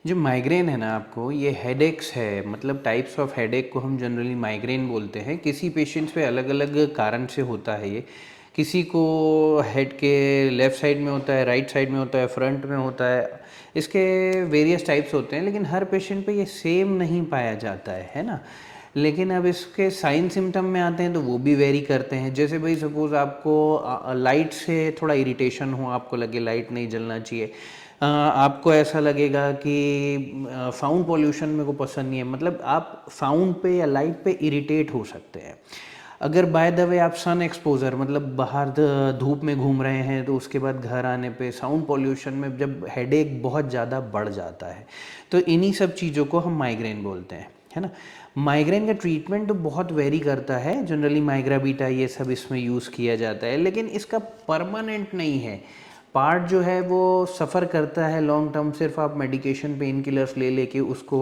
जो माइग्रेन है ना आपको, ये हेडेक्स है, मतलब टाइप्स ऑफ हेडेक को हम जनरली माइग्रेन बोलते हैं। किसी पेशेंट्स पे अलग अलग कारण से होता है ये। किसी को हेड के लेफ़्ट साइड में होता है, राइट साइड में होता है, फ्रंट में होता है। इसके वेरियस टाइप्स होते हैं, लेकिन हर पेशेंट पे ये सेम नहीं पाया जाता है ना। लेकिन अब इसके साइन सिम्टम में आते हैं तो वो भी वेरी करते हैं। जैसे भाई सपोज़ आपको लाइट से थोड़ा इरिटेशन हो, आपको लगे लाइट नहीं जलना चाहिए। आपको ऐसा लगेगा कि साउंड पॉल्यूशन मेरे को पसंद नहीं है, मतलब आप साउंड पे या लाइट पे इरिटेट हो सकते हैं। अगर बाय द वे आप सन एक्सपोजर, मतलब बाहर धूप में घूम रहे हैं, तो उसके बाद घर आने पे साउंड पॉल्यूशन में जब हेडेक बहुत ज़्यादा बढ़ जाता है, तो इन्हीं सब चीज़ों को हम माइग्रेन बोलते हैं, है ना। माइग्रेन का ट्रीटमेंट तो बहुत वेरी करता है। जनरली माइग्राबीटा ये सब इसमें यूज़ किया जाता है, लेकिन इसका परमानेंट नहीं है। पार्ट जो है वो सफ़र करता है लॉन्ग टर्म। सिर्फ आप मेडिकेशन पेन किलर्स ले लेके उसको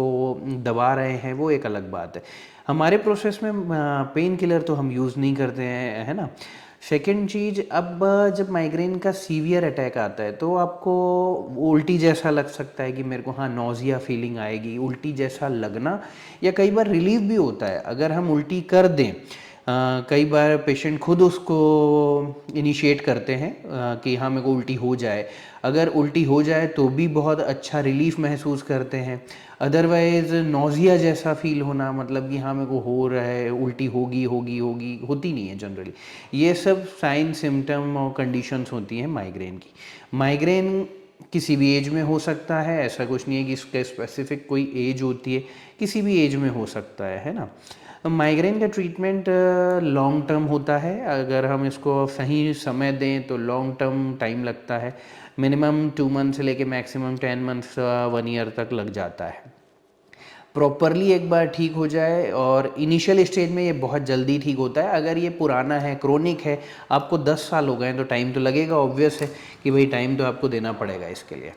दबा रहे हैं, वो एक अलग बात है। हमारे प्रोसेस में पेन किलर तो हम यूज़ नहीं करते हैं, है ना। सेकेंड चीज़, अब जब माइग्रेन का सीवियर अटैक आता है तो आपको उल्टी जैसा लग सकता है कि मेरे को, हाँ, नौजिया फीलिंग आएगी, उल्टी जैसा लगना, या कई बार रिलीफ भी होता है अगर हम उल्टी कर दें। कई बार पेशेंट खुद उसको इनिशिएट करते हैं कि हाँ मेरे को उल्टी हो जाए। अगर उल्टी हो जाए तो भी बहुत अच्छा रिलीफ महसूस करते हैं। अदरवाइज़ नौजिया जैसा फील होना, मतलब कि हाँ मेरे को हो रहा है, उल्टी होगी होगी होगी, होती नहीं है जनरली। ये सब साइन सिम्टम और कंडीशंस होती हैं माइग्रेन की। माइग्रेन किसी भी एज में हो सकता है, ऐसा कुछ नहीं है कि इसका स्पेसिफिक कोई एज होती है, किसी भी एज में हो सकता है ना। माइग्रेन का ट्रीटमेंट लॉन्ग टर्म होता है। अगर हम इसको सही समय दें तो लॉन्ग टर्म टाइम लगता है। मिनिमम 2 मंथ से लेके मैक्सिमम 10 मंथ्स 1 ईयर तक लग जाता है प्रॉपरली एक बार ठीक हो जाए। और इनिशियल स्टेज में ये बहुत जल्दी ठीक होता है। अगर ये पुराना है, क्रोनिक है, आपको 10 साल हो गए हैं, तो टाइम तो लगेगा, ऑब्वियस है कि भाई टाइम तो आपको देना पड़ेगा इसके लिए।